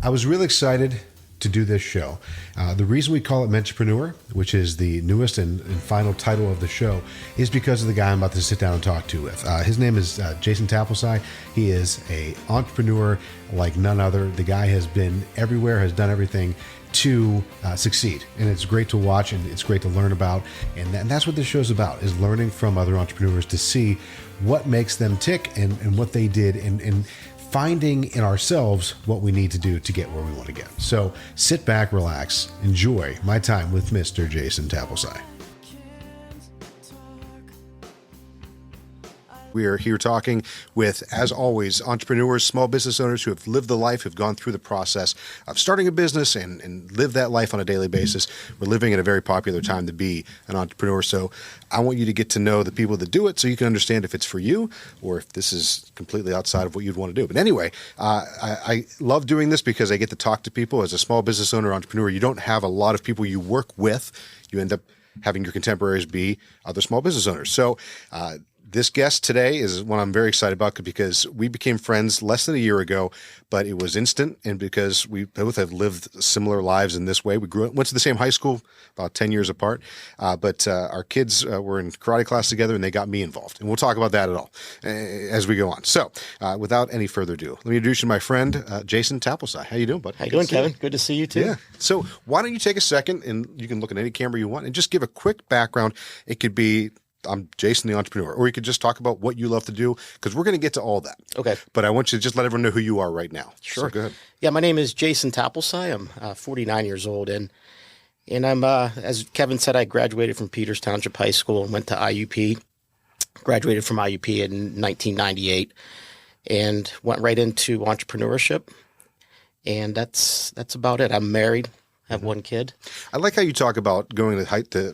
I was really excited to do this show. The reason we call it Mentorpreneur, which is the newest and final title of the show, is because of the guy I'm about to sit down and talk to with. His name is Jason Tapolci. He is an entrepreneur like none other. The guy has been everywhere, has done everything to succeed. And it's great to watch and it's great to learn about. And that's what this show's about, is learning from other entrepreneurs to see what makes them tick and what they did and finding in ourselves what we need to do to get where we want to get. So sit back, relax, enjoy my time with Mr. Jason Tapolci. We are here talking with, as always, entrepreneurs, small business owners who have lived the life, who've gone through the process of starting a business and live that life on a daily basis. We're living in a very popular time to be an entrepreneur. So I want you to get to know the people that do it so you can understand if it's for you or if this is completely outside of what you'd want to do. But anyway, I love doing this because I get to talk to people. As a small business owner, entrepreneur, you don't have a lot of people you work with. You end up having your contemporaries be other small business owners. So, this guest today is one I'm very excited about because we became friends less than a year ago, but it was instant. And because we both have lived similar lives in this way, we went to the same high school, about 10 years apart. But our kids were in karate class together and they got me involved. And we'll talk about that at all as we go on. So without any further ado, let me introduce you to my friend, Jason Tapolci. How you doing, bud? How you doing, Kevin? Good to see you too. Yeah. So why don't you take a second and you can look at any camera you want and just give a quick background. It could be, I'm Jason the entrepreneur, or you could just talk about what you love to do because we're going to get to all that. Okay. But I want you to just let everyone know who you are right now. Sure. So go ahead. Yeah, my name is Jason Tapolci. I'm 49 years old, and I'm as Kevin said, I graduated from Peters Township High School and went to IUP. Graduated from IUP in 1998, and went right into entrepreneurship. And that's about it. I'm married. Have one kid. I like how you talk about going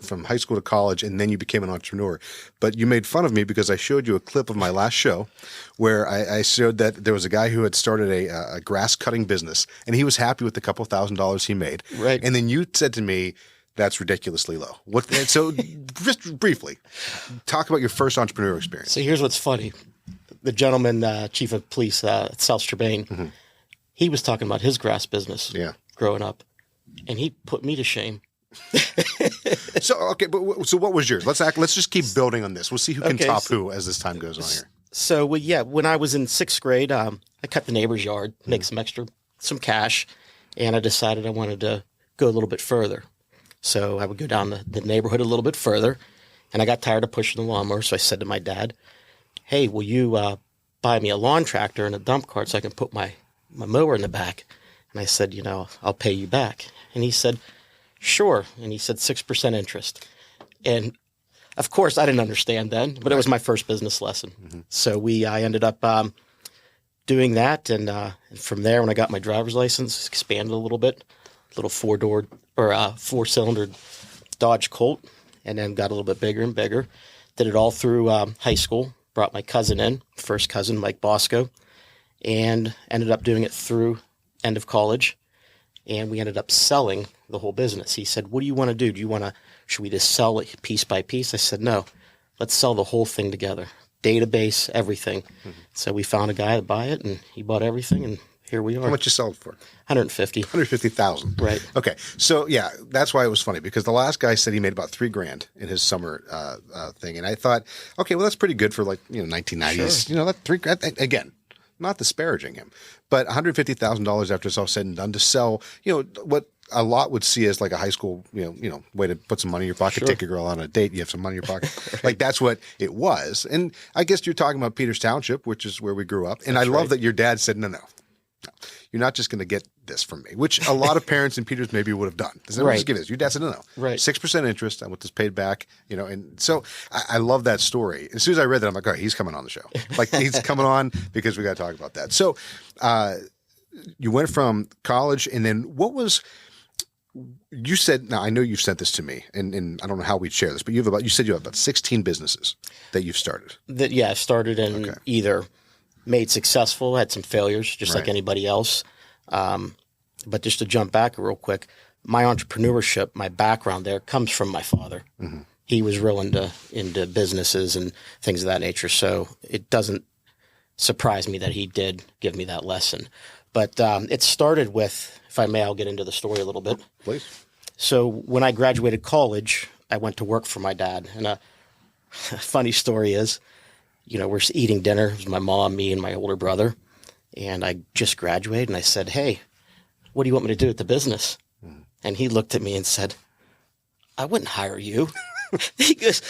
from high school to college and then you became an entrepreneur. But you made fun of me because I showed you a clip of my last show where I showed that there was a guy who had started a grass cutting business and he was happy with the couple $1,000s he made. Right. And then you said to me, that's ridiculously low. So just briefly, talk about your first entrepreneur experience. So here's what's funny. The gentleman, chief of police at South Strabane, he was talking about his grass business growing up. And he put me to shame. So what was yours? Let's just keep building on this. We'll see who can top who as this time goes on here. So when I was in sixth grade, I cut the neighbor's yard, make some cash, and I decided I wanted to go a little bit further. So I would go down the neighborhood a little bit further, and I got tired of pushing the lawnmower. So I said to my dad, "Hey, will you buy me a lawn tractor and a dump cart so I can put my mower in the back?" And I said, I'll pay you back. And he said, sure. And he said 6% interest. And of course, I didn't understand then, but it was my first business lesson. So I ended up doing that. And from there, when I got my driver's license, expanded a little bit, little four-cylinder Dodge Colt, and then got a little bit bigger and bigger. Did it all through high school. Brought my cousin in, first cousin, Mike Bosco, and ended up doing it through end of college, and we ended up selling the whole business. He said, what do you want to do? Should we just sell it piece by piece? I said, no, let's sell the whole thing together. Database, everything. So we found a guy to buy it, and he bought everything, and here we are. How much you sell it for? 150. 150,000. Right. Okay. So yeah, that's why it was funny because the last guy said he made about $3,000 in his summer thing. And I thought, okay, well, that's pretty good for 1990s, Sure. That $3,000, again, not disparaging him, but $150,000 after it's all said and done to sell, what a lot would see as like a high school, way to put some money in your pocket, Sure. take a girl on a date, you have some money in your pocket. Like that's what it was. And I guess you're talking about Peters Township, which is where we grew up. And That's I love right. that your dad said, no, you're not just going to get this from me, which a lot of parents in Peters maybe would have done. Right. Just give this. Your dad said, no. Right. 6% interest. I want this paid back, and so I love that story. As soon as I read that, I'm like, all right, he's coming on the show. Like he's coming on because we got to talk about that. So you went from college and then you said, now I know you've sent this to me and I don't know how we'd share this, but you said you have about 16 businesses that you've started. I started and either made successful, had some failures, just like anybody else. But just to jump back real quick, my entrepreneurship, my background there comes from my father. He was real into businesses and things of that nature. So it doesn't surprise me that he did give me that lesson. But it started with, if I may, I'll get into the story a little bit. Please. So when I graduated college, I went to work for my dad. And a funny story is, we're eating dinner. It was my mom, me, and my older brother. And I just graduated, and I said, hey, what do you want me to do with the business? And he looked at me and said, I wouldn't hire you. He goes,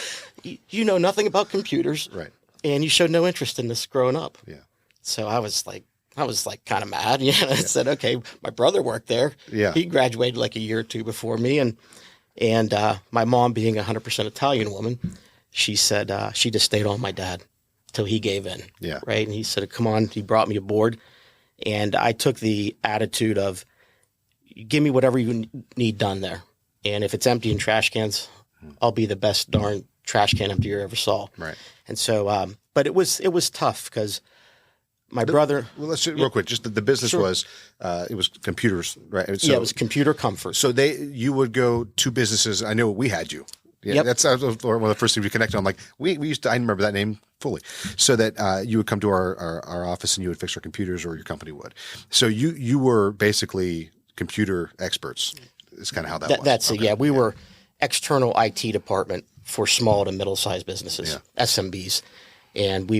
you know nothing about computers. Right. And you showed no interest in this growing up. Yeah. So I was like kind of mad. I said, okay, my brother worked there. Yeah. He graduated like a year or two before me. And my mom, being a 100% Italian woman, she said she just stayed on my dad till he gave in. Yeah. Right. And he said, come on. He brought me aboard. And I took the attitude of, give me whatever you need done there. And if it's empty in trash cans, I'll be the best darn trash can emptier you ever saw. Right. And so, but it was tough because my brother. Well, let's real quick. Just the business Sure. was it was computers, right? So, it was computer comfort. So you would go to businesses. I know we had you. Yeah, Yep. That's one of the first things we connected on. Like we used to. I remember that name fully. So that you would come to our office and you would fix our computers, or your company would. So you were basically computer experts. Is kind of how that was. That's it. Yeah, we were external IT department for small to middle-sized businesses, SMBs, and we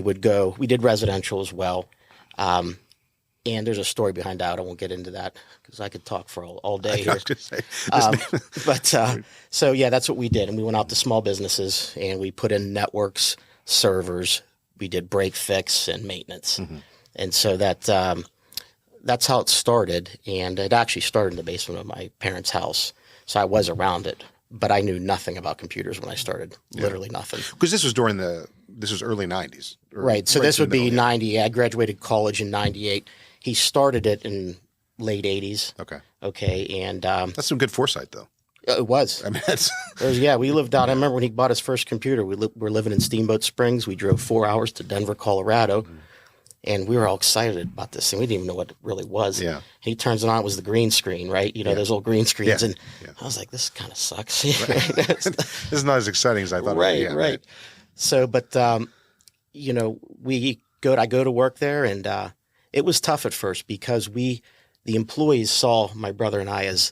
did residential as well. And there's a story behind that. I won't get into that because I could talk for all day here. So yeah, that's what we did. And we went out to small businesses and we put in networks, servers. We did break fix and maintenance. Mm-hmm. And so that's how it started. And it actually started in the basement of my parents' house. So I was around it, but I knew nothing about computers when I started. Literally nothing. Because this was this was early 90s. Right. So this would be 90. I graduated college in 98. He started it in late 80s. Okay. And that's some good foresight, though. It was. I mean, we lived out. I remember when he bought his first computer, we were living in Steamboat Springs. We drove 4 hours to Denver, Colorado. Mm-hmm. And we were all excited about this thing. We didn't even know what it really was. Yeah. He turns it on. It was the green screen, right? Those old green screens. Yeah. And I was like, this kind of sucks. Right. This is not as exciting as I thought. Right, it would be. Right. So, but, I go to work there, and it was tough at first because the employees saw my brother and I as,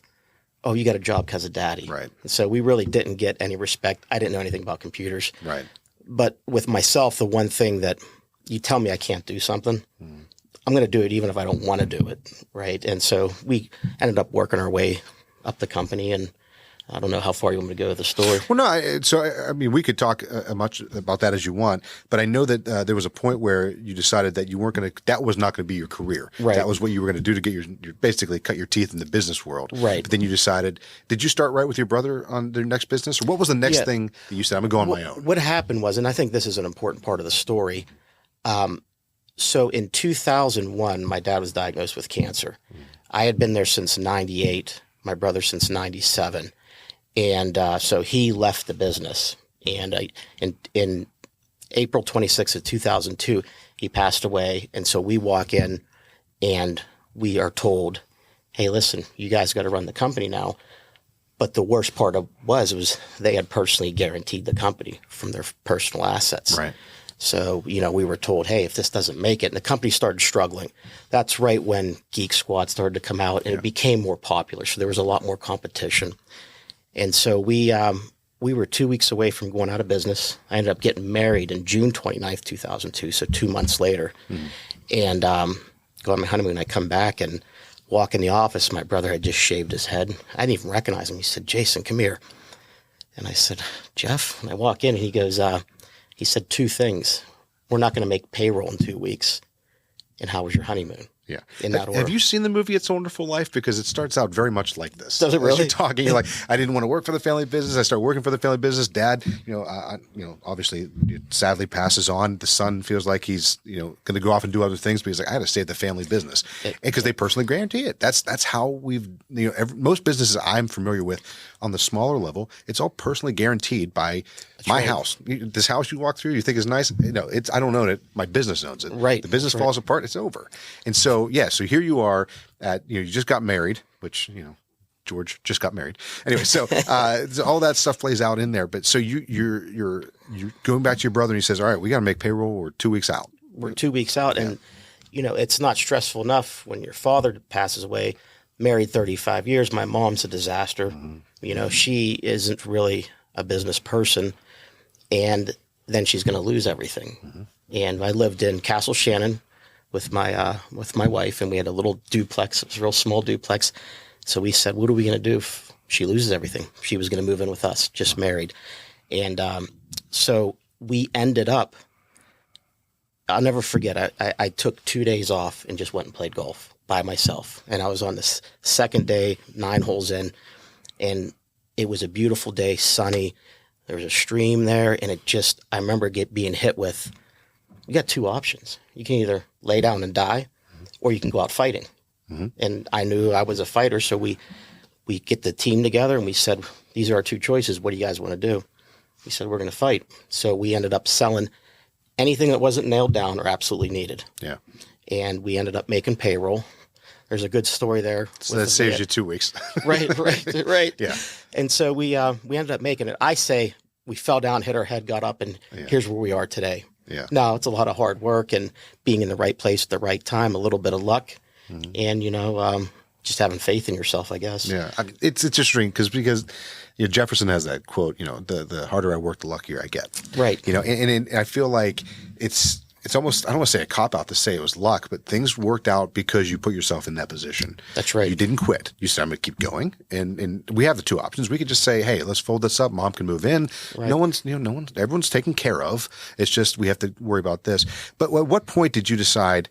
oh, you got a job because of daddy. Right. And so we really didn't get any respect. I didn't know anything about computers. Right. But with myself, the one thing that you tell me I can't do something, I'm going to do it even if I don't want to do it, right? And so we ended up working our way up the company, and I don't know how far you want me to go with the story. Well, no, I mean, we could talk much about that as you want, but I know that there was a point where you decided that you weren't going to, that was not going to be your career. Right. That was what you were going to do to get your basically cut your teeth in the business world. Right. But then you decided, did you start right with your brother on their next business? Or what was the next thing that you said, I'm going to go on my own? What happened was, and I think this is an important part of the story, so in 2001, my dad was diagnosed with cancer. I had been there since 98, my brother since 97. And so he left the business. And in April 26th of 2002, he passed away. And so we walk in and we are told, hey, listen, you guys got to run the company now. But the worst part was they had personally guaranteed the company from their personal assets. Right. So, we were told, hey, if this doesn't make it, and the company started struggling. That's right when Geek Squad started to come out, and it became more popular. So there was a lot more competition. And so we were 2 weeks away from going out of business. I ended up getting married in June 29th, 2002, so 2 months later. Mm-hmm. And go on my honeymoon. I come back and walk in the office. My brother had just shaved his head. I didn't even recognize him. He said, Jason, come here. And I said, Jeff? And I walk in, and he goes, he said two things. We're not going to make payroll in 2 weeks. And how was your honeymoon? Yeah. In that order. Have you seen the movie It's a Wonderful Life? Because it starts out very much like this. Does it really? As you're talking, you're like, I didn't want to work for the family business. I started working for the family business. Dad, obviously sadly passes on. The son feels like he's, going to go off and do other things, but he's like, I had to save the family business. Because they personally guarantee it. That's how we've, most businesses I'm familiar with on the smaller level, it's all personally guaranteed by my house. This house you walk through, you think is nice. I don't own it. My business owns it. Right. The business falls apart. It's over. And so, so here you are at, you just got married, which, George just got married. Anyway, so all that stuff plays out in there. But so you're going back to your brother and he says, all right, we got to make payroll. We're 2 weeks out. We're 2 weeks out. And, it's not stressful enough when your father passes away, married 35 years. My mom's a disaster. She isn't really a business person. And then she's going to lose everything. And I lived in Castle Shannon with my wife, and we had a little duplex. It was a real small duplex. So we said, what are we going to do if she loses everything? She was going to move in with us, just married. And so we ended up, I'll never forget, I took 2 days off and just went and played golf by myself. And I was on the second day, 9 holes in, and it was a beautiful day, sunny. There was a stream there, and I remember being hit with, you got 2 options. You can either lay down and die, or you can go out fighting. And I knew I was a fighter, so we get the team together, and we said, these are our 2 choices. What do you guys want to do? We said, we're going to fight. So we ended up selling anything that wasn't nailed down or absolutely needed. Yeah. And we ended up making payroll. There's a good story there. So that saves you 2 weeks. Right. Yeah. And so we ended up making it. I say we fell down, hit our head, got up, and here's where we are today. Yeah. Now, it's a lot of hard work and being in the right place at the right time, a little bit of luck, and, just having faith in yourself, I guess. Yeah. It's interesting because Jefferson has that quote, the harder I work, the luckier I get. Right. And I feel like it's almost, I don't want to say a cop-out to say it was luck, but things worked out because you put yourself in that position. That's right. You didn't quit. You said, I'm going to keep going. And we have the 2 options. We could just say, hey, let's fold this up. Mom can move in. Right. Everyone's taken care of. It's just we have to worry about this. But at what point did you decide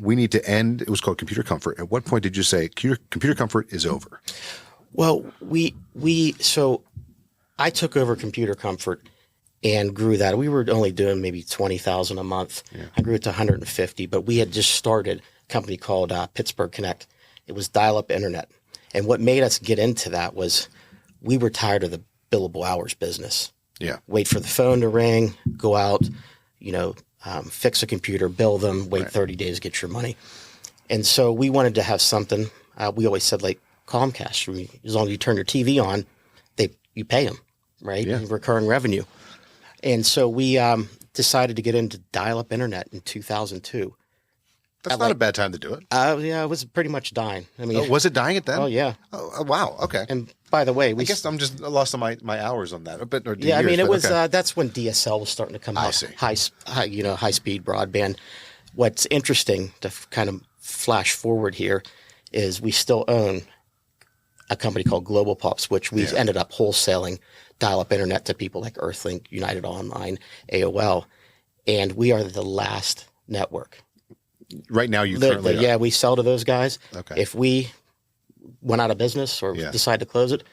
we need to end? It was called Computer Comfort. At what point did you say Computer Comfort is over? Well, so I took over Computer Comfort and grew that. We were only doing maybe $20,000 a month. Yeah. I grew it to 150, but we had just started a company called Pittsburgh Connect. It was dial-up internet. And what made us get into that was we were tired of the billable hours business. Yeah. Wait for the phone to ring, go out, fix a computer, bill them, wait 30 days, get your money. And so we wanted to have something. We always said like Comcast, as long as you turn your TV on, you pay them, right? Yeah. Recurring revenue. And so we decided to get into dial-up internet in 2002. That's not a bad time to do it. Yeah, it was pretty much dying. I mean, was it dying at then? Oh, yeah. Oh, wow. Okay. And by the way, I guess I'm just lost on my hours on that. It was that's when DSL was starting to come out. I see. High speed broadband. What's interesting to kind of flash forward here is we still own a company called Global Pops, which we ended up wholesaling dial-up internet to people like Earthlink, United Online, AOL, and we are the last network. Right now, you currently are. Yeah, we sell to those guys. Okay. If we went out of business or decide to close it,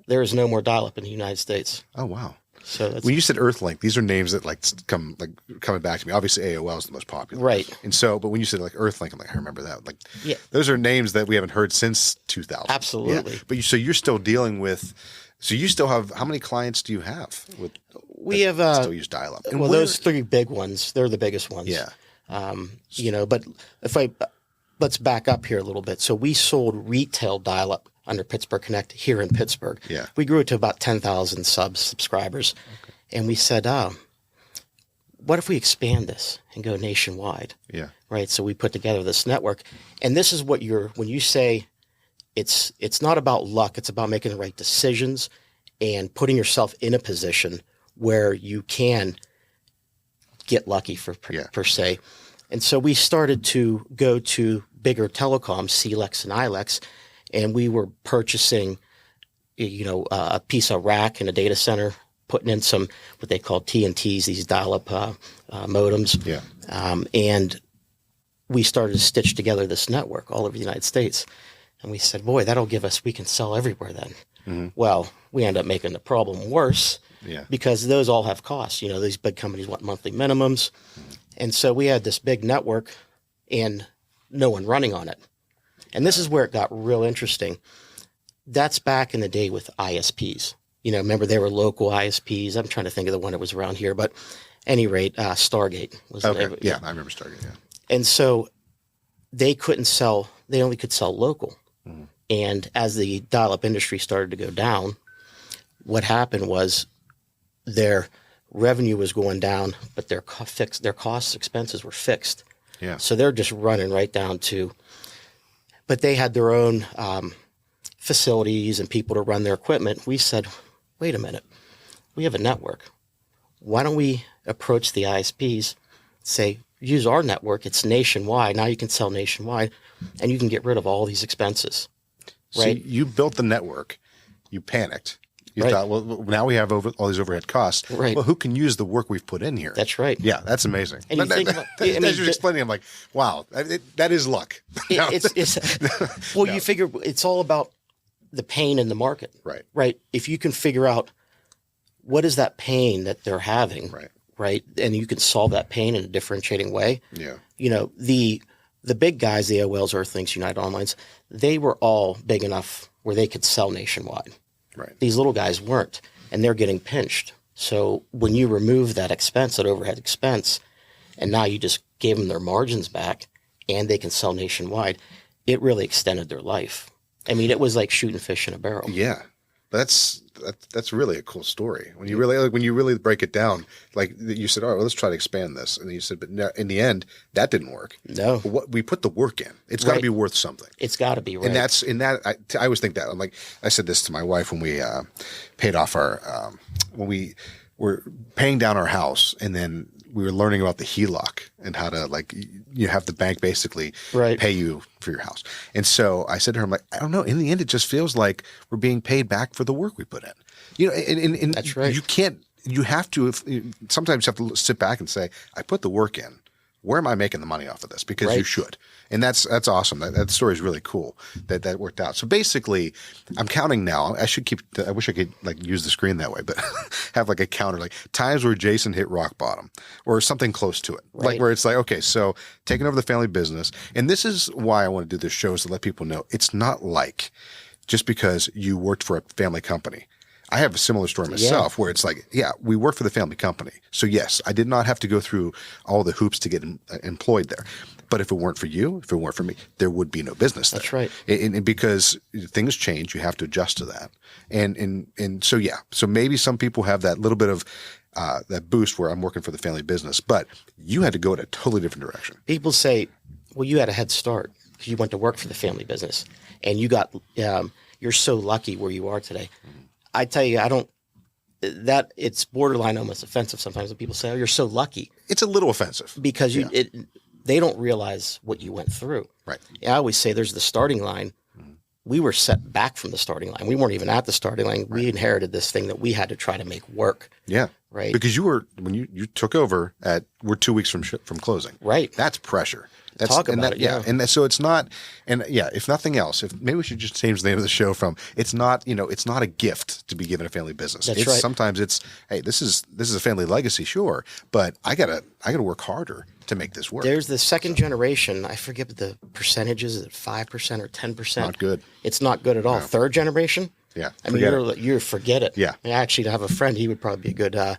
there is no more dial-up in the United States. Oh, wow. So when you said Earthlink, these are names that coming back to me. Obviously, AOL is the most popular, right? And so, but when you said like Earthlink, I'm like, I remember that. Like, those are names that we haven't heard since 2000. Absolutely. Yeah. But so you're still dealing with. So you still have, how many clients do you have? We have still use dial-up. And those 3 big ones, they're the biggest ones. Yeah. But let's back up here a little bit. So we sold retail dial-up under Pittsburgh Connect here in Pittsburgh. Yeah. We grew it to about 10,000 subscribers. Okay. And we said, what if we expand this and go nationwide? Yeah. Right. So we put together this network. And this is what when you say it's not about luck, it's about making the right decisions and putting yourself in a position where you can get lucky per se. And so we started to go to bigger telecoms, CLEX and ILEX, and we were purchasing, a piece of rack in a data center, putting in some what they call TNTs, these dial-up modems. Yeah. And we started to stitch together this network all over the United States. And we said, boy, we can sell everywhere then. Mm-hmm. Well, we end up making the problem worse because those all have costs. These big companies want monthly minimums. Mm-hmm. And so we had this big network and no one running on it. And this is where it got real interesting. That's back in the day with ISPs. Remember they were local ISPs. I'm trying to think of the one that was around here. But at any rate, Stargate was the name. Yeah, I remember Stargate, yeah. And so they only could sell local. Mm-hmm. And as the dial-up industry started to go down, what happened was their revenue was going down, but their expenses were fixed. Yeah. So they're just running right down to, but they had their own facilities and people to run their equipment. We said, wait a minute, we have a network. Why don't we approach the ISPs, say, use our network, it's nationwide. Now you can sell nationwide and you can get rid of all these expenses. Right? So you built the network, you panicked. You Right. thought, well, now we have all these overhead costs. Right. Well, who can use the work we've put in here? That's right. Yeah, that's amazing. And you think about, as you're explaining, I'm like, wow, that is luck. Well, you figure it's all about the pain in the market. Right. Right. If you can figure out what is that pain that they're having, right, and you can solve that pain in a differentiating way. Yeah. You know, the big guys, the AOLs, Earthlinks, United Onlines, they were all big enough where they could sell nationwide. Right. These little guys weren't, and they're getting pinched. So when you remove that expense, that overhead expense, and now you just gave them their margins back and they can sell nationwide, it really extended their life. I mean, it was like shooting fish in a barrel. Yeah. That's really a cool story. When you really break it down, like you said, all right, well, let's try to expand this. And then you said, but no, in the end, that didn't work. No. But we put the work in. It's got to be worth something. It's got to be, right. And that's in that. I always think that. I'm like, I said this to my wife when we paid off our when we were paying down our house, and then we were learning about the HELOC and how to, like, you have the bank basically pay you for your house. And so I said to her, I'm like, I don't know. In the end, it just feels like we're being paid back for the work we put in. You know, and That's right. You can't. You have to. Sometimes you have to sit back and say, I put the work in. Where am I making the money off of this? Because you should. And that's awesome. That story is really cool that worked out. So basically, I'm counting now. I wish I could, like, use the screen that way, but have like a counter, like times where Jason hit rock bottom or something close to it. Like where it's like, okay, so taking over the family business. And this is why I want to do this show, is to let people know it's not like just because you worked for a family company. I have a similar story myself where it's like, yeah, we work for the family company. So yes, I did not have to go through all the hoops to get employed there. But if it weren't for you, if it weren't for me, there would be no business there. That's right. And because things change, you have to adjust to that. And so, yeah, so maybe some people have that little bit of that boost where I'm working for the family business, but you had to go in a totally different direction. People say, well, you had a head start because you went to work for the family business and you got, you're so lucky where you are today. I tell you, it's borderline almost offensive sometimes when people say, oh, you're so lucky. It's a little offensive. Because they don't realize what you went through. Right. I always say there's the starting line. We were set back from the starting line. We weren't even at the starting line. We inherited this thing that we had to try to make work. Yeah. Right. Because when you took over we're 2 weeks from closing. Right. That's pressure. Talk about it. Yeah. And so it's not, and yeah, if nothing else, maybe we should just change the name of the show from, it's not a gift to be given a family business. That's right. Sometimes it's, hey, this is a family legacy, sure, but I gotta work harder to make this work. There's the second generation. I forget the percentages. Is it 5% or 10%? Not good. It's not good at all. No. Third generation. Yeah. I mean, you forget it. Yeah. Actually, to have a friend, he would probably be a good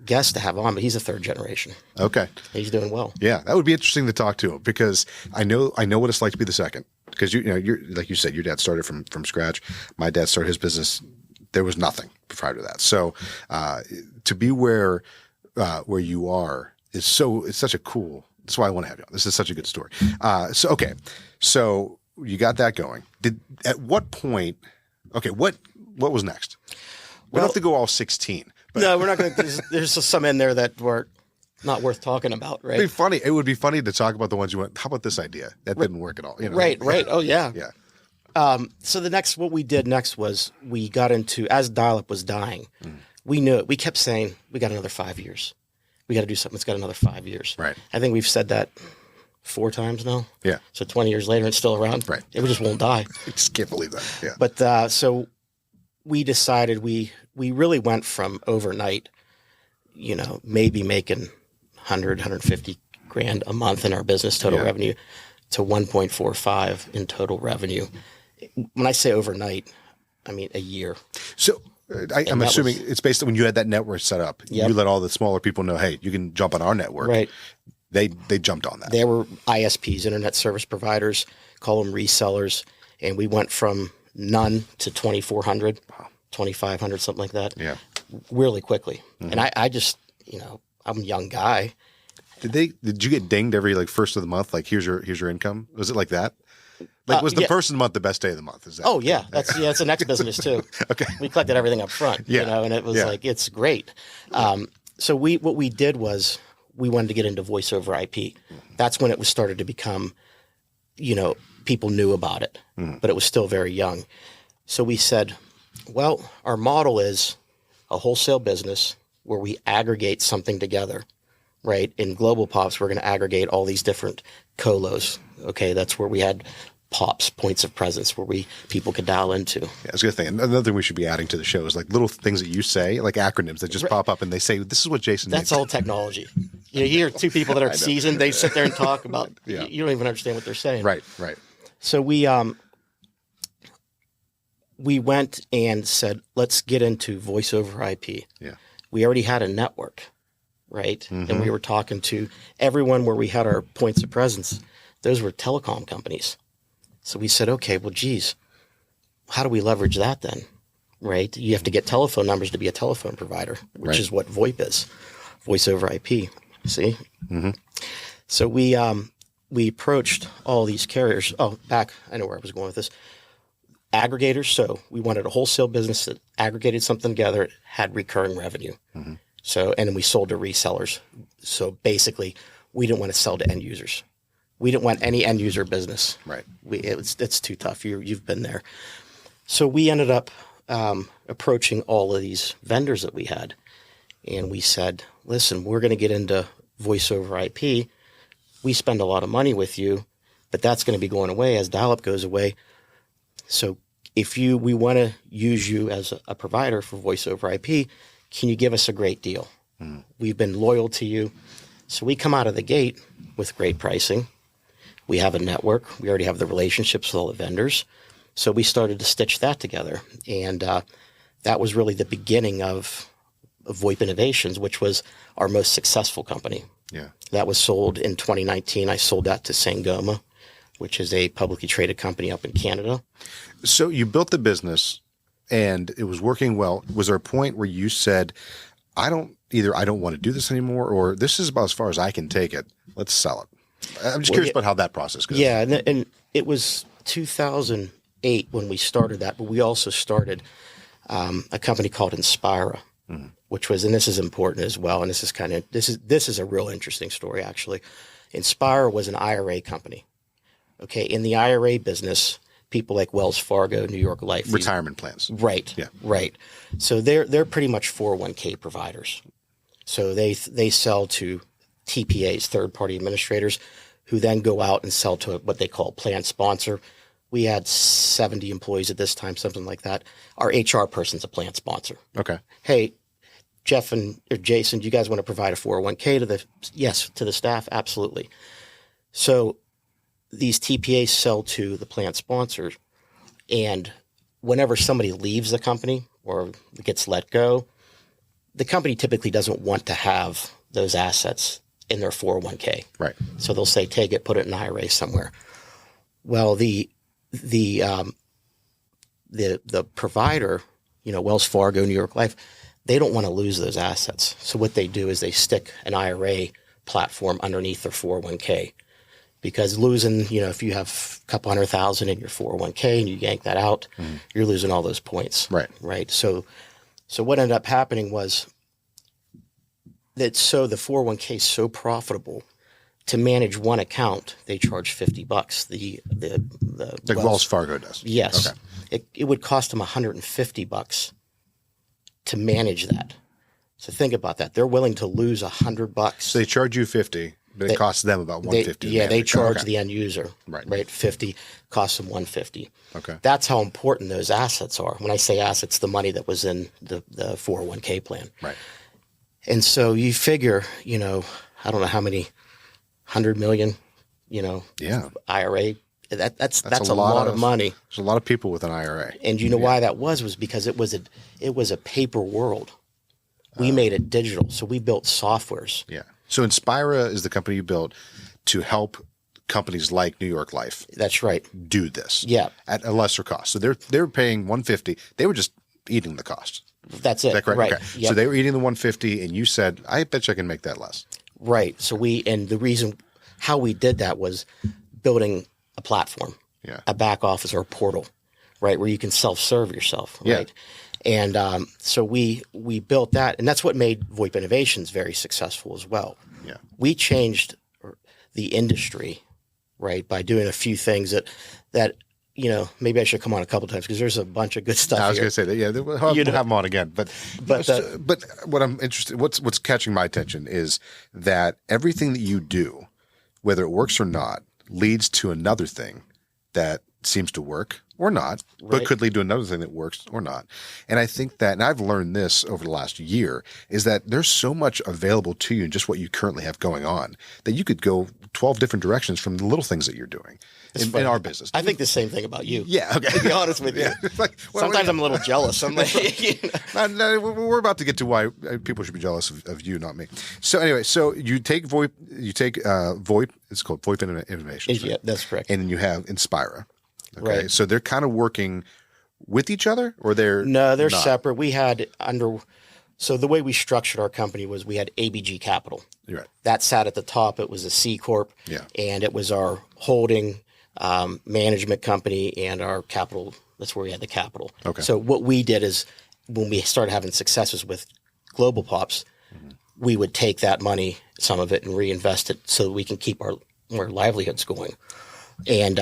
guest to have on, but he's a third generation. Okay. He's doing well. Yeah. That would be interesting to talk to him, because I know what it's like to be the second, because you're like you said, your dad started from scratch. My dad started his business. There was nothing prior to that. So, to be where you are it's such a cool, that's why I want to have you on. This is such a good story. So you got that going. At what point, what was next? We don't have to go all 16. But. No, we're not going to. There's some in there that were not worth talking about, right? It would be funny to talk about the ones you went, how about this idea? That didn't work at all. Right. Oh, yeah. Yeah. So what we did next was we got into, as dial-up was dying, we knew it. We kept saying, we got another 5 years. We got to do something. It's got another 5 years. Right. I think we've said that 4 times now. Yeah. So 20 years later, it's still around. Right. It just won't die. I just can't believe that. Yeah. But so we decided we really went from overnight, maybe making 100, 150 grand a month in our business total revenue to 1.45 in total revenue. When I say overnight, I mean a year. So I'm assuming it's based on when you had that network set up. Yep. You let all the smaller people know, hey, you can jump on our network. Right. They jumped on that. They were ISPs, internet service providers, call them resellers. And we went from none to 2,400, 2,500, something like that. Yeah. Really quickly. Mm-hmm. And I just, I'm a young guy. Did you get dinged every like first of the month? Like here's your income. Was it like that? Like was the first of the month the best day of the month? Is that? Oh yeah, that's the next business too. Okay, we collected everything up front. Yeah. And it was like it's great. So what we did was we wanted to get into voice over IP. That's when it was started to become, people knew about it, but it was still very young. So we said, well, our model is a wholesale business where we aggregate something together, right? In Global Pops, we're going to aggregate all these different colos. Okay, that's where we had pops, points of presence, where people could dial into. Yeah, that's a good thing. Another thing we should be adding to the show is like little things that you say, like acronyms that just pop up and they say, this is what Jason That's needs. all technology. You hear two people that are seasoned, they sit there and talk about, you don't even understand what they're saying. Right. So we went and said, let's get into voice over IP. Yeah. We already had a network, right? And we were talking to everyone where we had our points of presence. Those were telecom companies. So we said, okay, well, geez, how do we leverage that then, right? You have to get telephone numbers to be a telephone provider, which is what VoIP is, voice over IP, see? So we approached all these carriers. Oh, I know where I was going with this. Aggregators. So we wanted a wholesale business that aggregated something together, it had recurring revenue. So, and then we sold to resellers. So basically, we didn't want to sell to end users. We didn't want any end user business. Right. It's too tough. You've been there. So we ended up approaching all of these vendors that we had, and we said, "Listen, we're going to get into voice over IP. We spend a lot of money with you, but that's going to be going away as dial-up goes away. So if we want to use you as a provider for voice over IP, can you give us a great deal? We've been loyal to you." So we come out of the gate with great pricing. We have a network. We already have the relationships with all the vendors. So we started to stitch that together. And that was really the beginning of VoIP Innovations, which was our most successful company. Yeah. That was sold in 2019. I sold that to Sangoma, which is a publicly traded company up in Canada. So you built the business and it was working well. Was there a point where you said, I don't want to do this anymore, or this is about as far as I can take it. Let's sell it. I'm just curious about how that process goes. Yeah. And it was 2008 when we started that, but we also started a company called Inspira, which was, and this is important as well. And this is a real interesting story, actually. Inspira was an IRA company. Okay. In the IRA business, people like Wells Fargo, New York Life. Retirement plans. Right. Yeah. Right. So they're pretty much 401k providers. So they sell to TPAs, third-party administrators, who then go out and sell to what they call plan sponsor. We had 70 employees at this time, something like that. Our HR person's a plan sponsor. Okay. Hey, Jeff or Jason, do you guys want to provide a 401k to the staff? Absolutely. So these TPAs sell to the plan sponsors, and whenever somebody leaves the company or gets let go, the company typically doesn't want to have those assets in their 401k. Right. So they'll say, take it, put it in an IRA somewhere. Well, the provider, Wells Fargo, New York Life, they don't want to lose those assets. So what they do is they stick an IRA platform underneath their 401k, because losing, if you have a couple $100,000 in your 401k and you yank that out, you're losing all those points. Right. Right. So what ended up happening was that the 401k is so profitable, to manage one account, they charge $50. Like Wells Fargo does. Yes. Okay. It would cost them $150 to manage that. So think about that. They're willing to lose $100. So they charge you $50, but it costs them about $150. They charge the end user. Right. 50 costs them $150. Okay. That's how important those assets are. When I say assets, the money that was in the 401k plan. Right. And so you figure, I don't know how many 100 million, IRA. That's a lot of money. There's a lot of people with an IRA. And why that was because it was a paper world. We made it digital. So we built softwares. Yeah. So Inspira is the company you built to help companies like New York Life. That's right. Do this. Yeah. At a lesser cost. So they're paying $150. They were just eating the cost. That's it. Is that correct? Right. Okay. Yep. So they were eating the $150, and you said, I bet you I can make that less. Right. So and the reason how we did that was building a platform, a back office or a portal, right, where you can self-serve yourself, right? And so we built that, and that's what made VoIP Innovations very successful as well. Yeah. We changed the industry, right, by doing a few things that maybe I should come on a couple times because there's a bunch of good stuff. I was going to say that. Yeah, we'll have them on again. But what I'm interested, what's catching my attention is that everything that you do, whether it works or not, leads to another thing that seems to work or not, but could lead to another thing that works or not. And I think that, and I've learned this over the last year, is that there's so much available to you in just what you currently have going on that you could go 12 different directions from the little things that you're doing in our business. I think the same thing about you. Yeah. Okay. To be honest with you. Sometimes I'm a little jealous. I'm like, no, we're about to get to why people should be jealous of you, not me. So anyway, so you take VoIP, VoIP, it's called VoIP Innovations. Yeah, that's correct. And then you have Inspira. Okay. Right. So they're kind of working with each other, or they're they're not? separate. We had so the way we structured our company was we had ABG Capital. You're right. That sat at the top. It was a C Corp. Yeah. And it was our holding management company and our capital. That's where we had the capital. Okay. So what we did is when we started having successes with Global Pops, we would take that money, some of it, and reinvest it so we can keep our livelihoods going. And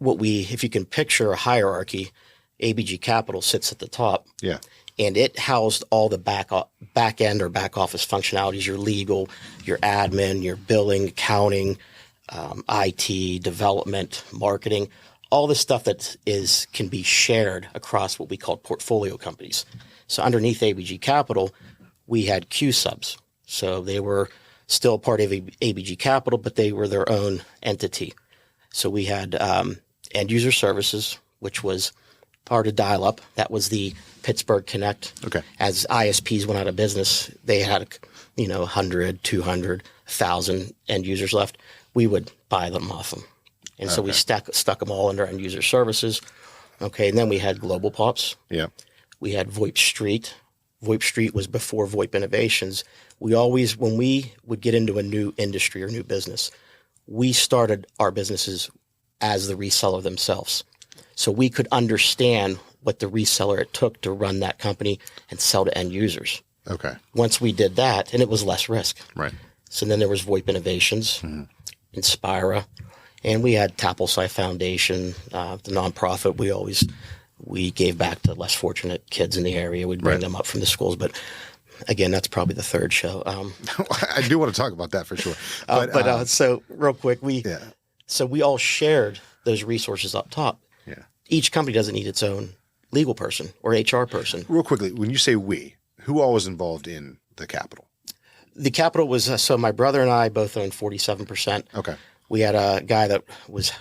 if you can picture a hierarchy, ABG Capital sits at the top. Yeah. And it housed all the back end or back office functionalities, your legal, your admin, your billing, accounting, IT, development, marketing, all the stuff that can be shared across what we call portfolio companies. So underneath ABG Capital, we had Q subs. So they were still part of ABG Capital, but they were their own entity. So we had end user services, which was part of dial-up. That was the Pittsburgh Connect. Okay. As ISPs went out of business, they had 100, 200, 1,000 end users left. We would buy them off them. And so we stuck them all under end user services. Okay. And then we had Global Pops. Yeah. We had VoIP Street. VoIP Street was before VoIP Innovations. When we would get into a new industry or new business, we started our businesses as the reseller themselves. So we could understand what the reseller it took to run that company and sell to end users. Okay. Once we did that, and it was less risk. Right. So then there was VoIP Innovations, Inspira, and we had Tapolci Foundation, the nonprofit. We gave back to less fortunate kids in the area. We'd bring them up from the schools, but again, that's probably the third show. I do want to talk about that for sure. So real quick, so we all shared those resources up top. Yeah. Each company doesn't need its own legal person or HR person. Real quickly, when you say we, who all was involved in the capital? The capital was, so my brother and I both owned 47%. Okay. We had a guy that was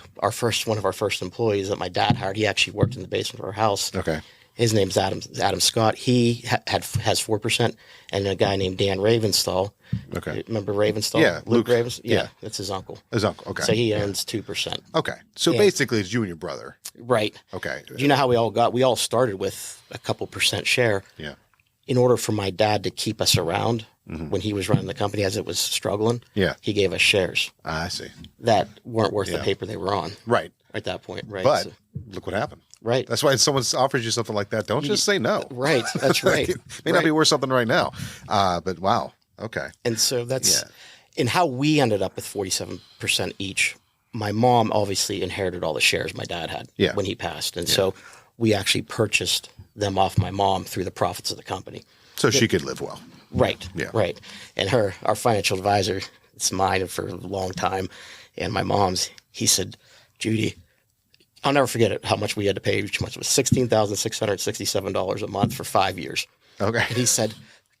one of our first employees that my dad hired. He actually worked in the basement of our house. Okay. His name's Adam Scott. He has 4%, and a guy named Dan Ravenstall. Okay. Remember Ravenstall? Yeah. Luke Ravenstall? Yeah. That's his uncle. His uncle. Okay. So he owns 2%. Okay. So basically it's you and your brother. Right. Okay. Do you know how we all started with a couple percent share? Yeah. In order for my dad to keep us around when he was running the company as it was struggling, he gave us shares. I see. That weren't worth the paper they were on. Right. At that point, right. But look what happened. Right. That's why someone offers you something like that, don't just say no. Right. That's right. It may not be worth something right now. But wow. Okay. And so and how we ended up with 47% each. My mom obviously inherited all the shares my dad had when he passed. And so we actually purchased them off my mom through the profits of the company. So she could live well. Right. Yeah. Right. And our financial advisor, it's mine for a long time, and my mom's, he said, Judy, I'll never forget it, how much we had to pay each month. It was $16,667 a month for 5 years. Okay. And he said,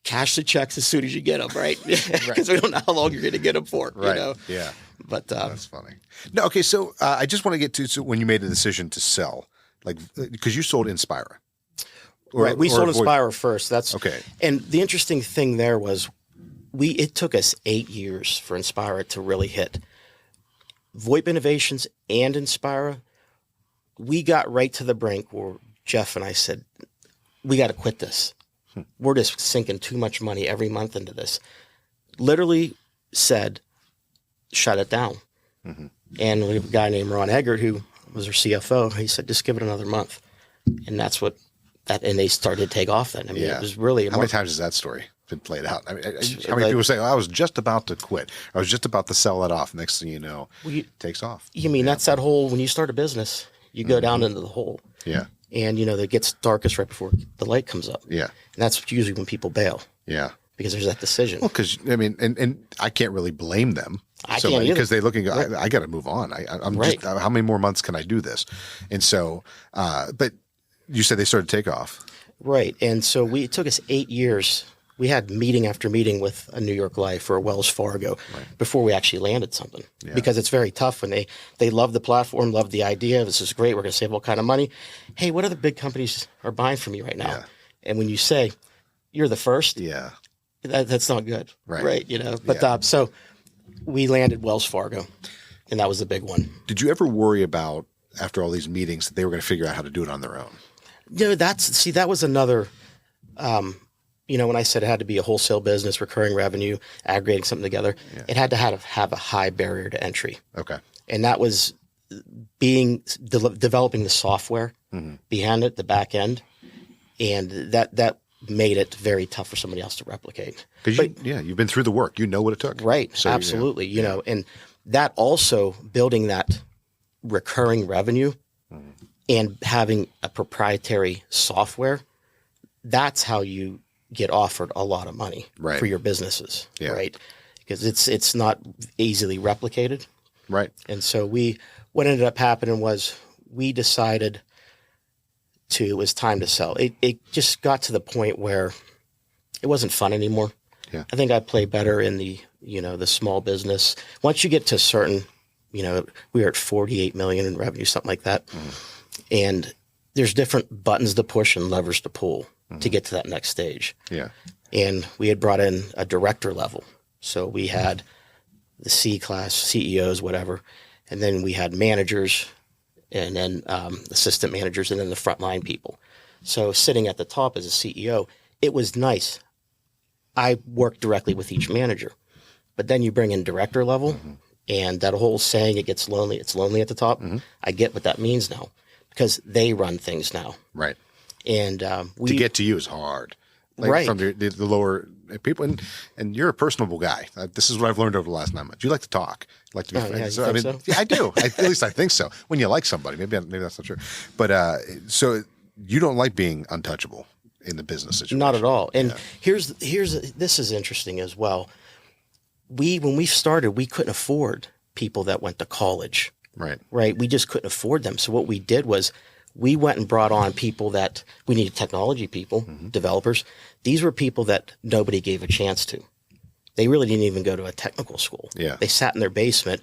cash the checks as soon as you get them, right? Because we don't know how long you're going to get them for. Right. You know? Yeah. But that's funny. No. Okay. So I just want to get to when you made the decision to sell, because you sold Inspira. Right. We sold Inspira first. That's okay. And the interesting thing there was it took us 8 years for Inspira to really hit. VoIP Innovations and Inspira, we got right to the brink where Jeff and I said, we got to quit this. We're just sinking too much money every month into this. literally said, shut it down. And we have a guy named Ron Eggert, who was our CFO. He said, just give it another month. And that's what and they started to take off then. I mean, it was really, how many times has that story been played out? I mean, how many people say, I was just about to quit. I was just about to sell it off. Next thing you know, it takes off. You mean, that's that whole, when you start a business, you go down into the hole. Yeah. And, it gets darkest right before the light comes up. Yeah. And that's usually when people bail. Yeah. Because there's that decision. Well, because, I mean, and I can't really blame them. I can't either. Because they look and go, I got to move on. I'm just, how many more months can I do this? And so, but you said they started to take off. Right. And so it took us 8 years. We had meeting after meeting with a New York Life or a Wells Fargo before we actually landed something. Yeah. Because it's very tough when they love the platform, love the idea. This is great. We're going to save all kind of money. Hey, what other big companies are buying from you right now? Yeah. And when you say you're the first, that's not good. Right. But so we landed Wells Fargo, and that was the big one. Did you ever worry about, after all these meetings, that they were going to figure out how to do it on their own? That was another, when I said it had to be a wholesale business, recurring revenue, aggregating something together, it had to have a high barrier to entry. Okay. And that was developing the software behind it, the back end. And that made it very tough for somebody else to replicate. Because you've been through the work. You know what it took. Right. So, absolutely. And that also building that recurring revenue and having a proprietary software, that's how you get offered a lot of money for your businesses, right? Because it's not easily replicated. Right. And so what ended up happening was we decided it was time to sell. It just got to the point where it wasn't fun anymore. Yeah. I think I play better in the small business. Once you get to a certain, we were at 48 million in revenue, something like that. And there's different buttons to push and levers to pull to get to that next stage. Yeah. And we had brought in a director level. So we had the C-class, CEOs, whatever. And then we had managers and then assistant managers and then the frontline people. So sitting at the top as a CEO, it was nice. I worked directly with each manager. But then you bring in director level and that whole saying, it gets lonely, it's lonely at the top. I get what that means now. Because they run things now. Right. And to get to you is hard. From the lower people. And you're a personable guy. This is what I've learned over the last 9 months. You like to talk. You like to be friends. Yeah, I do. At least I think so. When you like somebody. Maybe that's not true. But so you don't like being untouchable in the business situation. Not at all. And this is interesting as well. When we started, we couldn't afford people that went to college. Right. We just couldn't afford them. So what we did was we went and brought on people that we needed, technology people, developers. These were people that nobody gave a chance to. They really didn't even go to a technical school. Yeah. They sat in their basement,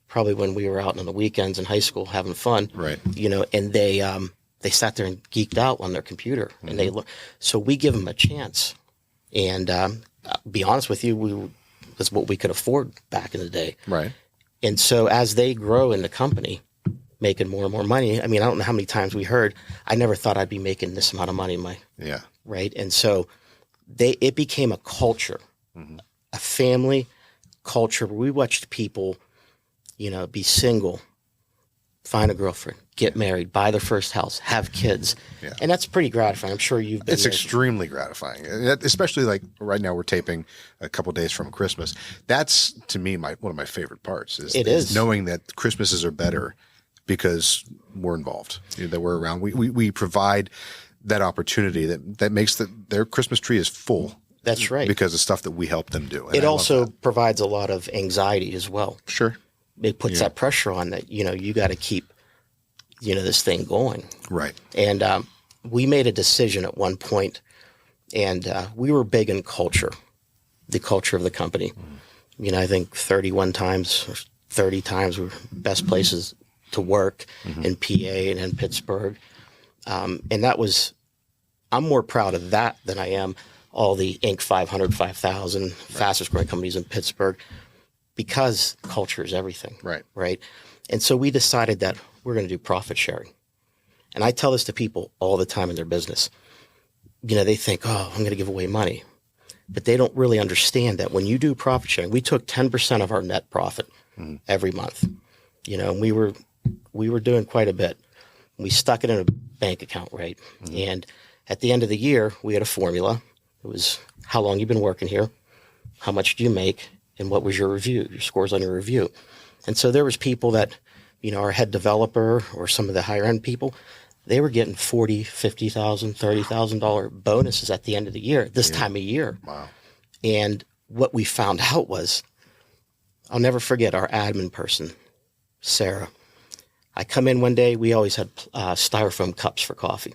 probably when we were out on the weekends in high school having fun. Right. And they sat there and geeked out on their computer. And so we give them a chance. And be honest with you, that's what we could afford back in the day. Right. And so as they grow in the company, making more and more money, I mean, I don't know how many times we heard, I never thought I'd be making this amount of money right. And so it became a culture, a family culture where we watched people, be single, find a girlfriend, get married, buy their first house, have kids. Yeah. And that's pretty gratifying. I'm sure you've been It's extremely gratifying, especially like right now we're taping a couple of days from Christmas. That's, to me, one of my favorite parts is knowing that Christmases are better because we're involved, that we're around. We provide that opportunity that makes their Christmas tree is full. That's right. Because of stuff that we help them do. And it also provides a lot of anxiety as well. Sure. It puts that pressure on that, you got to keep, this thing going. Right. And we made a decision at one point, and we were big in culture, the culture of the company. I think 31 times or 30 times were best places to work in PA and in Pittsburgh. And that was, I'm more proud of that than I am all the Inc. 500, 5,000 fastest growing companies in Pittsburgh, because culture is everything. Right. Right. And so we decided that we're going to do profit sharing. And I tell this to people all the time in their business. They think, oh, I'm going to give away money. but they don't really understand that when you do profit sharing, we took 10% of our net profit every month, and we were doing quite a bit. We stuck it in a bank account, right? And at the end of the year, we had a formula. It was how long you've been working here, how much do you make, and what was your review, your scores on your review. And so there was people that, our head developer or some of the higher end people, they were getting $40,000, $50,000, $30,000 bonuses at the end of the year, this time of year. Wow. And what we found out was, I'll never forget our admin person, Sarah. I come in one day, we always had styrofoam cups for coffee.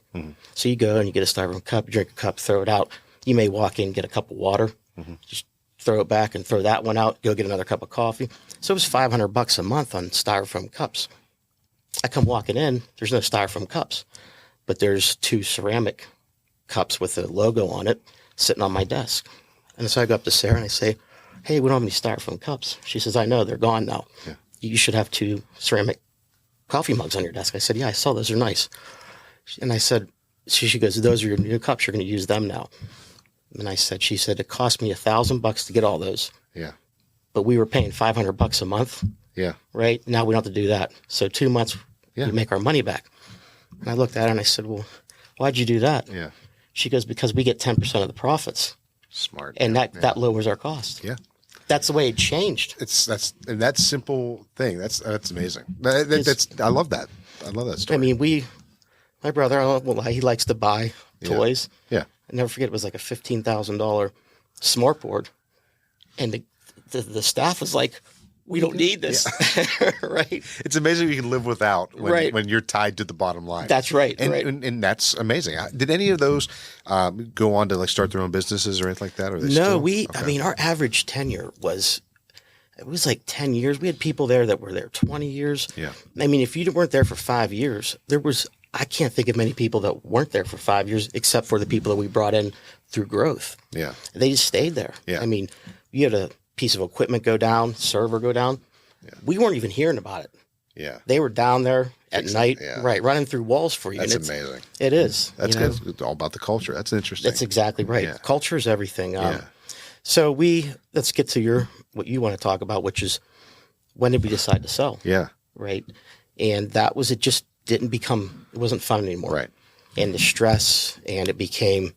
So you go and you get a styrofoam cup, drink a cup, throw it out. You may walk in, get a cup of water, just throw it back and throw that one out, go get another cup of coffee. So it was $500 a month on styrofoam cups. I come walking in, there's no styrofoam cups, but there's 2 ceramic cups with a logo on it sitting on my desk. And so I go up to Sarah and I say, hey, we don't have any styrofoam cups. She says, I know, they're gone now. Yeah. You should have 2 ceramic coffee mugs on your desk. I said, yeah, I saw those are nice. And I said, she goes, those are your new cups. You're going to use them now. And she said, it cost me $1,000 to get all those. Yeah. But we were paying $500 a month. Yeah. Right. Now we don't have to do that. So 2 months, we make our money back. And I looked at her and I said, well, why'd you do that? Yeah. She goes, because we get 10% of the profits. Smart. And that lowers our cost. Yeah. That's the way it changed. That's simple thing. That's amazing. I love that. I love that story. I mean, my brother, I don't lie, he likes to buy toys. Yeah. I never forget, it was like a $15,000 smortboard. And the staff was like, we don't need this. Yeah. Right? It's amazing you can live without when you're tied to the bottom line. That's right. And that's amazing. Did any of those go on to start their own businesses or anything like that? Or I mean, our average tenure was 10 years. We had people there that were there 20 years. Yeah. I mean, if you weren't there for 5 years, I can't think of many people that weren't there for 5 years, except for the people that we brought in through growth. Yeah. They just stayed there. Yeah. I mean, you had a piece of equipment go down, server go down. Yeah. We weren't even hearing about it. Yeah. They were down there at night, running through walls for you. That's amazing. It is. That's good. It's all about the culture. That's interesting. That's exactly right. Yeah. Culture is everything. So let's get to what you want to talk about, which is, when did we decide to sell? Yeah. Right. And it just it wasn't fun anymore. Right. And the stress, and it became,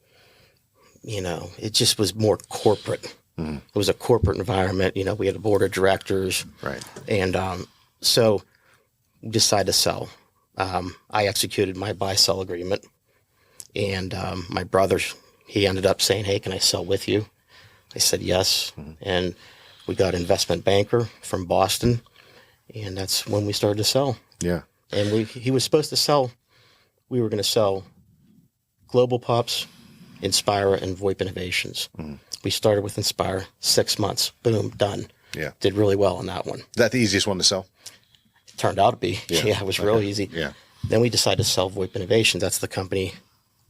it just was more corporate. Mm-hmm. It was a corporate environment. We had a board of directors. Right. And so we decided to sell. I executed my buy-sell agreement. And my brother, he ended up saying, hey, can I sell with you? I said yes. Mm-hmm. And we got an investment banker from Boston. And that's when we started to sell. Yeah. And he was supposed to sell, we were going to sell Global Pups, Inspira, and VoIP Innovations. Mm-hmm. We started with Inspire, 6 months, boom, done. Yeah. Did really well on that one. Is that the easiest one to sell? It turned out to be. Yeah, it was real easy. Yeah. Then we decided to sell VoIP Innovations. That's the company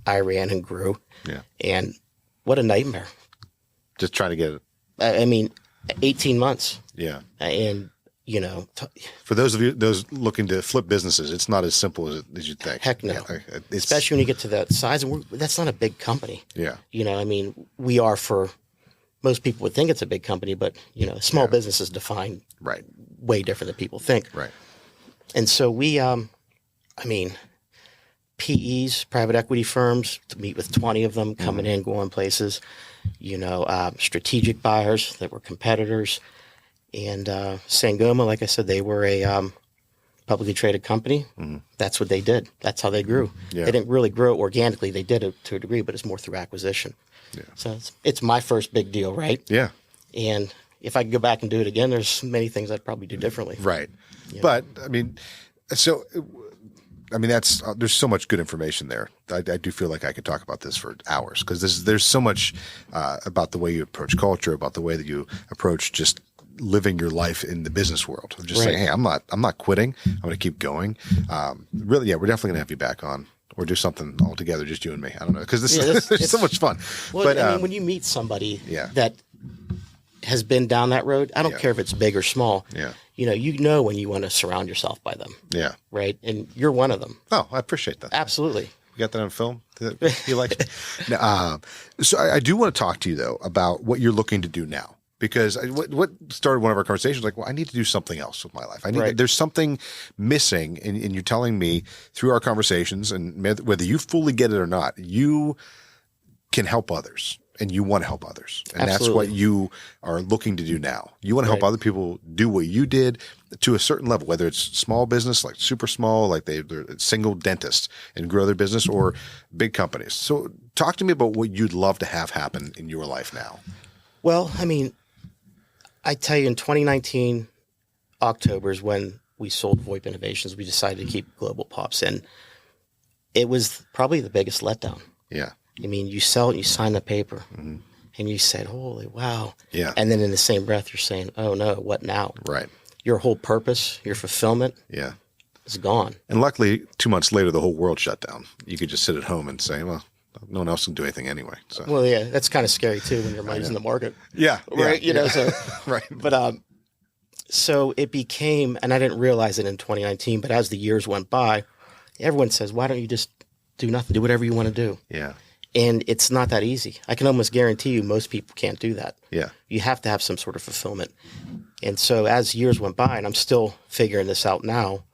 I ran and grew. Yeah. And what a nightmare. Just trying to get it. I mean, 18 months. Yeah. And, for those of you, looking to flip businesses, it's not as simple as you'd think. Heck no. Yeah, especially when you get to that size. And that's not a big company. Yeah. I mean, we are most people would think it's a big company, but, small business is defined way different than people think. Right. And so we, PEs, private equity firms, to meet with 20 of them, coming in, going places, strategic buyers that were competitors. And Sangoma, like I said, they were a publicly traded company. Mm-hmm. That's what they did. That's how they grew. Yeah. They didn't really grow organically. They did it to a degree, but it's more through acquisition. Yeah. So it's my first big deal, right? Yeah. And if I could go back and do it again, there's many things I'd probably do differently. Right. But, there's so much good information there. I do feel like I could talk about this for hours, because there's so much about the way you approach culture, about the way that you approach just living your life in the business world. I'm just saying, hey, I'm not quitting. I'm going to keep going. Really, we're definitely going to have you back on, or do something all together, just you and me. I don't know, because it's so much fun. Well, but, when you meet somebody that has been down that road, I don't care if it's big or small. Yeah. When you want to surround yourself by them. Yeah. Right. And you're one of them. Oh, I appreciate that. Absolutely. We got that on film? You like it? Now, so I do want to talk to you, though, about what you're looking to do now. Because what started one of our conversations, like, well, I need to do something else with my life. There's something missing, and you're telling me through our conversations, and whether you fully get it or not, you can help others, and you want to help others, and Absolutely. that's what you are looking to do now. You want to help other people do what you did to a certain level, whether it's small business, like super small, like they're single dentists and grow their business, or big companies. So, talk to me about what you'd love to have happen in your life now. Well, I mean, I tell you, in 2019, October is when we sold VoIP Innovations. We decided to keep Global Pops, and it was probably the biggest letdown. Yeah. I mean, you sell it, you sign the paper, and you said, holy wow. Yeah. And then in the same breath, you're saying, oh no, what now? Right. Your whole purpose, your fulfillment is gone. And luckily, 2 months later, the whole world shut down. You could just sit at home and say, well, no one else can do anything anyway. So. Well, yeah, that's kind of scary too when your money's in the market. Yeah. Right. You know, so, right. But, so it became, and I didn't realize it in 2019, but as the years went by, everyone says, why don't you just do nothing? Do whatever you want to do. Yeah. And it's not that easy. I can almost guarantee you most people can't do that. Yeah. You have to have some sort of fulfillment. And so as years went by, and I'm still figuring this out now,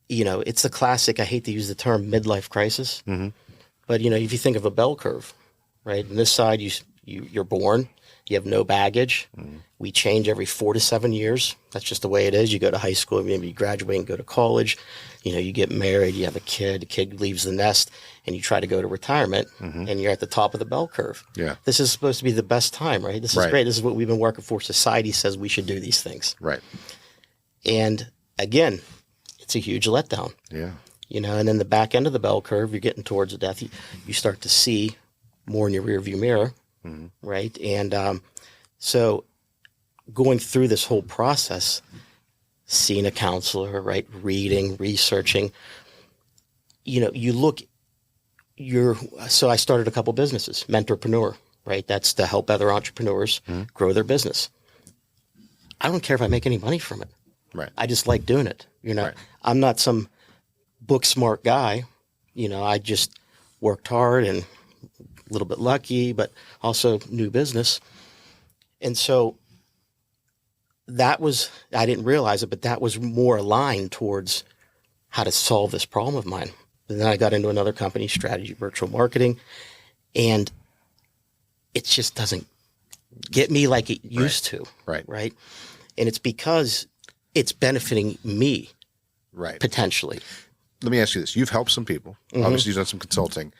you know, it's the classic, I hate to use the term midlife crisis, but, you know, if you think of a bell curve, right? On this side, you're born, you have no baggage. We change every 4 to 7 years. That's just the way it is. You go to high school, maybe you graduate and go to college. You know, you get married, you have a kid, the kid leaves the nest, and you try to go to retirement, and you're at the top of the bell curve. Yeah. This is supposed to be the best time, right? This is great. This is what we've been working for. Society says we should do these things. Right. And again, it's a huge letdown. Yeah. You know, and then the back end of the bell curve, you're getting towards death. You start to see more in your rearview mirror, right? And so going through this whole process, seeing a counselor, right, reading, researching, you know, so I started a couple businesses, Mentorpreneur, right? That's to help other entrepreneurs grow their business. I don't care if I make any money from it. Right. I just like doing it. You know, I'm not some book smart guy. You know, I just worked hard and a little bit lucky, but also new business. And so I didn't realize it, but that was more aligned towards how to solve this problem of mine. And then I got into another company, strategy, virtual marketing, and it just doesn't get me like it used to. Right. Right. And it's because it's benefiting me. Right. Potentially. Let me ask you this. You've helped some people. Obviously, you've done some consulting.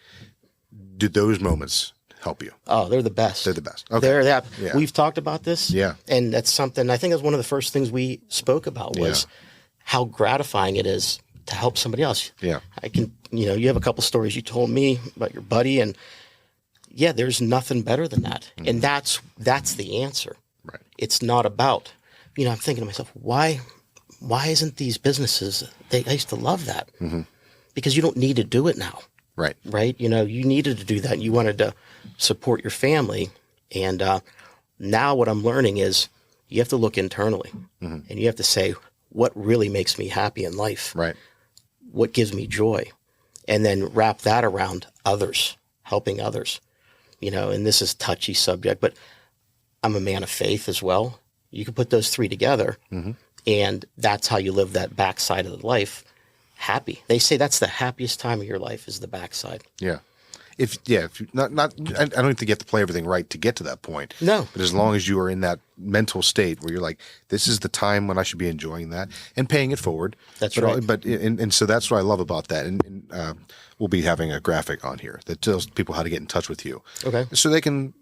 Do those moments help you? Oh, they're the best. They're the best. Okay. We've talked about this. Yeah. And that's something, I think that's one of the first things we spoke about was how gratifying it is to help somebody else. Yeah. You have a couple stories you told me about your buddy, and yeah, there's nothing better than that. And that's the answer. Right. It's not about, I'm thinking to myself, why isn't these businesses, I used to love that because you don't need to do it now. Right. Right. You needed to do that. You wanted to support your family. And now what I'm learning is you have to look internally and you have to say, what really makes me happy in life? Right. What gives me joy? And then wrap that around others, helping others, and this is a touchy subject, but I'm a man of faith as well. You can put those three together and that's how you live that backside of the life happy. They say that's the happiest time of your life is the backside. Yeah. If you not, I don't think you have to play everything right to get to that point. No. But as long as you are in that mental state where you're like, this is the time when I should be enjoying that and paying it forward. That's right. And so that's what I love about that. And we'll be having a graphic on here that tells people how to get in touch with you. Okay. So they can,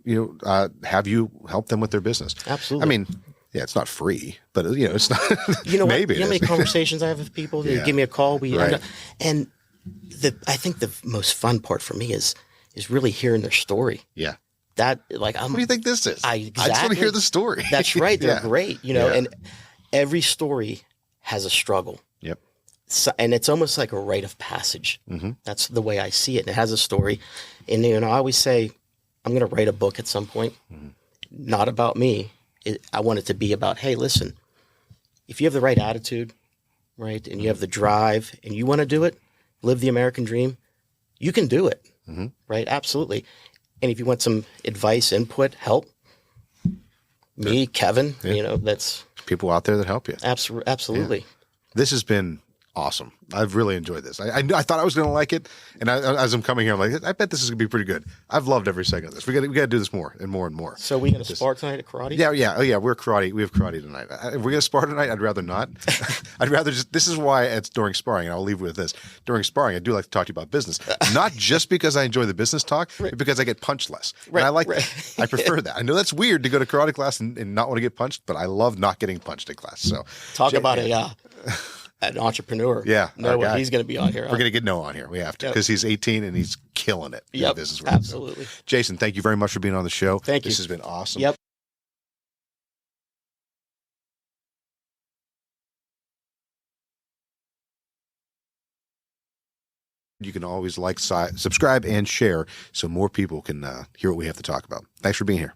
have you help them with their business. Absolutely. I mean, yeah, it's not free, but it's not. Maybe what? You know how many conversations I have with people? They give me a call. And I think the most fun part for me is really hearing their story. Yeah. What do you think this is? Exactly. I just want to hear the story. That's right. They're great. And every story has a struggle. Yep. So, and it's almost like a rite of passage. That's the way I see it. And it has a story. And I always say, I'm going to write a book at some point. Not about me. I want it to be about, hey, listen, if you have the right attitude, right, and you have the drive and you want to do it, live the American dream, you can do it. Right? Absolutely. And if you want some advice, input, help, me, Kevin, that's People out there that help you. absolutely. This has been awesome. I've really enjoyed this. I thought I was going to like it, and as I'm coming here, I'm like, I bet this is going to be pretty good. I've loved every second of this. We got to do this more and more and more. So we going to spar tonight at karate? Yeah. Oh yeah. We're karate. We have karate tonight. If we're going to spar tonight, I'd rather not. I'd rather just. This is why it's during sparring, and I'll leave with this. During sparring, I do like to talk to you about business, not just because I enjoy the business talk, but because I get punched less. Right, and I like that. I prefer that. I know that's weird to go to karate class and not want to get punched, but I love not getting punched in class. So talk about an entrepreneur. Yeah. Know what he's going to be on here. We're going to get Noah on here. We have to, because he's 18 and he's killing it. Yep, This is absolutely. So, Jason, thank you very much for being on the show. Thank you. This has been awesome. Yep. You can always subscribe, and share so more people can hear what we have to talk about. Thanks for being here.